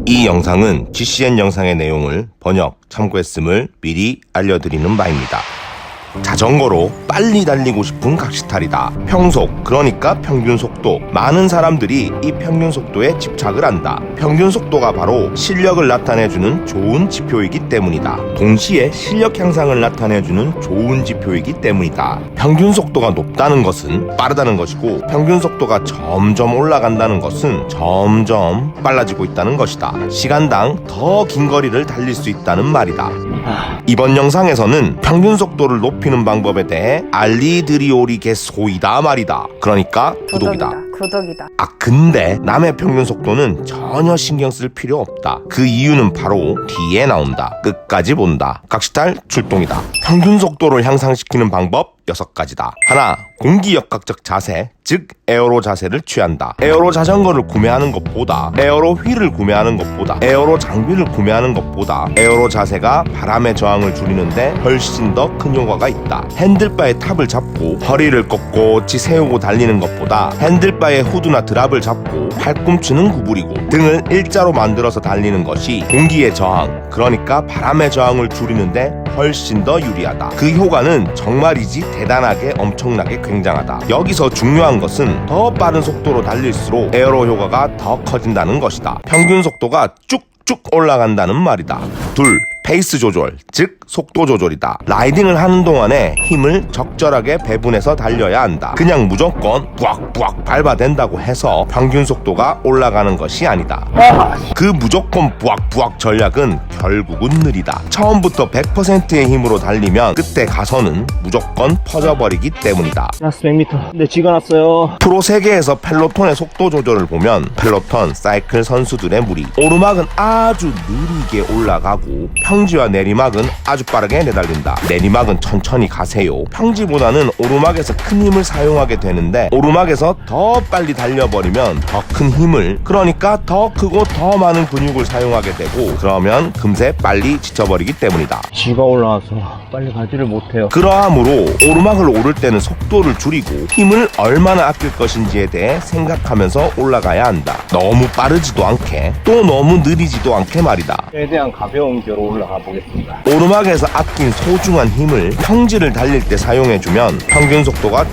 이 영상은 GCN 영상의 내용을 번역, 참고했음을 미리 알려드리는 바입니다. 자전거로 빨리 달리고 싶은 각시탈이다. 평속, 그러니까 평균 속도. 많은 사람들이 이 평균 속도에 집착을 한다. 평균 속도가 바로 실력을 나타내주는 좋은 지표이기 때문이다. 동시에 실력 향상을 나타내주는 좋은 지표이기 때문이다. 평균 속도가 높다는 것은 빠르다는 것이고, 평균 속도가 점점 올라간다는 것은 점점 빨라지고 있다는 것이다. 시간당 더 긴 거리를 달릴 수 있다는 말이다. 이번 영상에서는 평균 속도를 높이는 방법에 대해 알리드리오리겠소이다 말이다. 그러니까 구독이다. 근데 남의 평균 속도는 전혀 신경 쓸 필요 없다. 그 이유는 바로 뒤에 나온다. 끝까지 본다. 각시탈 출동이다. 평균 속도를 향상시키는 방법 6가지다. 하나, 공기역학적 자세, 즉 에어로 자세를 취한다. 에어로 자전거를 구매하는 것보다, 에어로 휠을 구매하는 것보다, 에어로 장비를 구매하는 것보다 에어로 자세가 바람의 저항을 줄이는데 훨씬 더 큰 효과가 있다. 핸들바의 탑을 잡고 허리를 꼿꼿이 세우고 달리는 것보다 핸들바의 후드나 드랍을 잡고 팔꿈치는 구부리고 등을 일자로 만들어서 달리는 것이 공기의 저항, 그러니까 바람의 저항을 줄이는데 훨씬 더 유리하다. 그 효과는 정말이지 대단하게 엄청나게 굉장하다. 여기서 중요한 것은 더 빠른 속도로 달릴수록 에어로 효과가 더 커진다는 것이다. 평균 속도가 쭉쭉 올라간다는 말이다. 둘, 페이스 조절, 즉 속도 조절이다. 라이딩을 하는 동안에 힘을 적절하게 배분해서 달려야 한다. 그냥 무조건 부악부악 밟아댄다고 해서 평균 속도가 올라가는 것이 아니다. 그 무조건 부악부악 전략은 결국은 느리다. 처음부터 100%의 힘으로 달리면 끝에 가서는 무조건 퍼져버리기 때문이다. 라스 100m. 네, 쥐가 났어요. 프로 세계에서 펠로톤의 속도 조절을 보면 펠로톤, 사이클 선수들의 무리. 오르막은 아주 느리게 올라가고 평지와 내리막은 아주 빠르게 내달린다. 내리막은 천천히 가세요. 평지보다는 오르막에서 큰 힘을 사용하게 되는데, 오르막에서 더 빨리 달려버리면 더 큰 힘을, 그러니까 더 크고 더 많은 근육을 사용하게 되고, 그러면 금세 빨리 지쳐버리기 때문이다. 쥐가 올라와서 빨리 가지를 못해요. 그러하므로 오르막을 오를 때는 속도를 줄이고 힘을 얼마나 아낄 것인지에 대해 생각하면서 올라가야 한다. 너무 빠르지도 않게, 또 너무 느리지도 않게 말이다. 최대한 가벼운 기어로 올라가 보겠습니다. 오르막에서 아낀 소중한 힘을 평지를 달릴 때 사용해주면 평균 속도가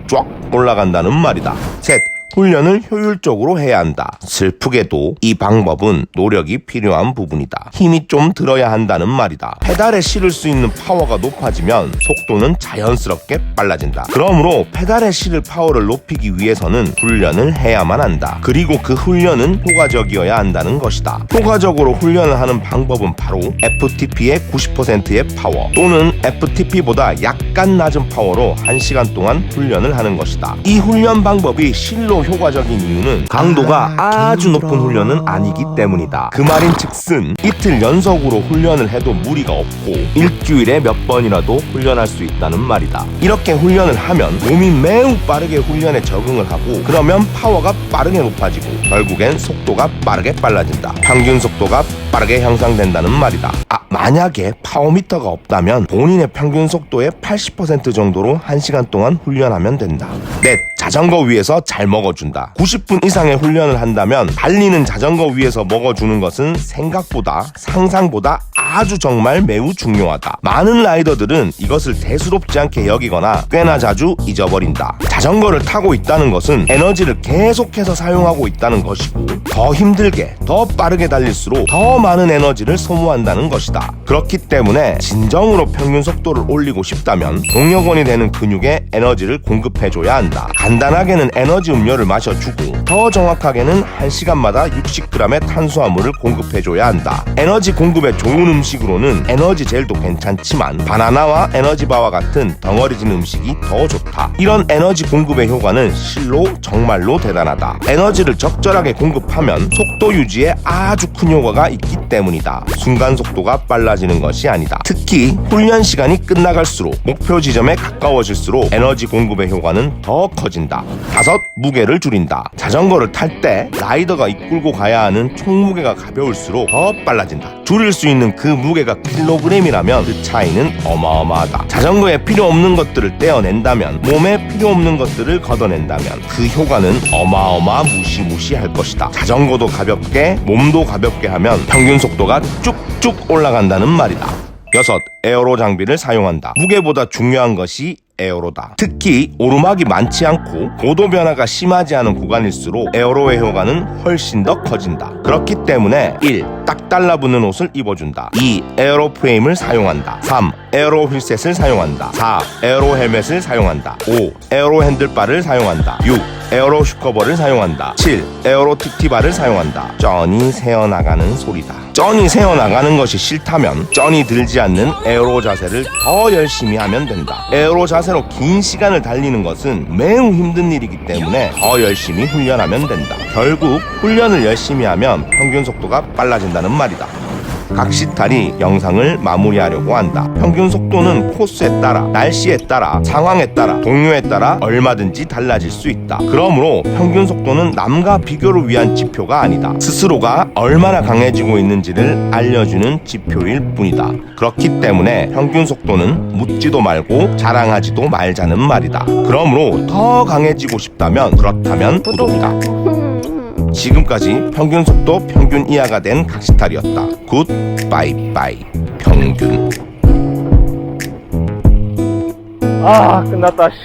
쫙쫙 올라간다는 말이다. 셋, 훈련을 효율적으로 해야 한다. 슬프게도 이 방법은 노력이 필요한 부분이다. 힘이 좀 들어야 한다는 말이다. 페달에 실을 수 있는 파워가 높아지면 속도는 자연스럽게 빨라진다. 그러므로 페달에 실을 파워를 높이기 위해서는 훈련을 해야만 한다. 그리고 그 훈련은 효과적이어야 한다는 것이다. 효과적으로 훈련을 하는 방법은 바로 FTP의 90%의 파워 또는 FTP보다 약간 낮은 파워로 1시간 동안 훈련을 하는 것이다. 이 훈련 방법이 실로 효과적인 이유는 강도가 아주 높은 훈련은 아니기 때문이다. 그 말인즉슨 이틀 연속으로 훈련을 해도 무리가 없고 일주일에 몇 번이라도 훈련할 수 있다는 말이다. 이렇게 훈련을 하면 몸이 매우 빠르게 훈련에 적응을 하고, 그러면 파워가 빠르게 높아지고 결국엔 속도가 빠르게 빨라진다. 평균 속도가 빠르게 향상된다는 말이다. 만약에 파워미터가 없다면 본인의 평균 속도의 80% 정도로 1시간 동안 훈련하면 된다. 넷, 자전거 위에서 잘 먹어준다. 90분 이상의 훈련을 한다면 달리는 자전거 위에서 먹어주는 것은 생각보다, 상상보다 아주 정말 매우 중요하다. 많은 라이더들은 이것을 대수롭지 않게 여기거나 꽤나 자주 잊어버린다. 자전거를 타고 있다는 것은 에너지를 계속해서 사용하고 있다는 것이고, 더 힘들게, 더 빠르게 달릴수록 더 많은 에너지를 소모한다는 것이다. 그렇기 때문에 진정으로 평균 속도를 올리고 싶다면 동력원이 되는 근육에 에너지를 공급해줘야 한다. 간단하게는 에너지 음료를 마셔주고, 더 정확하게는 1시간마다 60g의 탄수화물을 공급해줘야 한다. 에너지 공급에 좋은 음식으로는 에너지 젤도 괜찮지만 바나나와 에너지바와 같은 덩어리진 음식이 더 좋다. 이런 에너지 공급의 효과는 실로 정말로 대단하다. 에너지를 적절하게 공급하면 속도 유지에 아주 큰 효과가 있기 때문이다. 순간 속도가 빨라지는 것이 아니다. 특히 훈련 시간이 끝나갈수록 목표 지점에 가까워질수록 에너지 공급의 효과는 더 커진다. 다섯, 무게를 줄인다. 자전거를 탈 때 라이더가 이끌고 가야 하는 총 무게가 가벼울수록 더 빨라진다. 줄일 수 있는 그 무게가 킬로그램이라면 그 차이는 어마어마하다. 자전거에 필요 없는 것들을 떼어낸다면, 몸에 필요 없는 것들을 걷어낸다면 그 효과는 어마어마 무시무시할 것이다. 자전거도 가볍게, 몸도 가볍게 하면 평균 속도가 쭉쭉 올라간다는 말이다. 6. 에어로 장비를 사용한다. 무게보다 중요한 것이 에어로다. 특히 오르막이 많지 않고 고도 변화가 심하지 않은 구간일수록 에어로의 효과는 훨씬 더 커진다. 그렇기 때문에 1. 딱 달라붙는 옷을 입어준다. 2. 에어로 프레임을 사용한다. 3. 에어로 휠셋을 사용한다. 4. 에어로 헬멧을 사용한다. 5. 에어로 핸들바를 사용한다. 6. 에어로 슈커버를 사용한다. 7. 에어로 TT바를 사용한다. 쩐이 새어나가는 소리다. 쩐이 새어나가는 것이 싫다면 쩐이 들지 않는 에어로 자세를 더 열심히 하면 된다. 에어로 자세로 긴 시간을 달리는 것은 매우 힘든 일이기 때문에 더 열심히 훈련하면 된다. 결국 훈련을 열심히 하면 평균 속도가 빨라진다는 말이다. 각시탈이 영상을 마무리하려고 한다. 평균 속도는 코스에 따라, 날씨에 따라, 상황에 따라, 동료에 따라 얼마든지 달라질 수 있다. 그러므로 평균 속도는 남과 비교를 위한 지표가 아니다. 스스로가 얼마나 강해지고 있는지를 알려주는 지표일 뿐이다. 그렇기 때문에 평균 속도는 묻지도 말고 자랑하지도 말자는 말이다. 그러므로 더 강해지고 싶다면, 그렇다면 구독이다. 지금까지 평균 속도 평균 이하가 된 각시탈이었다. 굿 바이바이 평균. 아, 끝났다.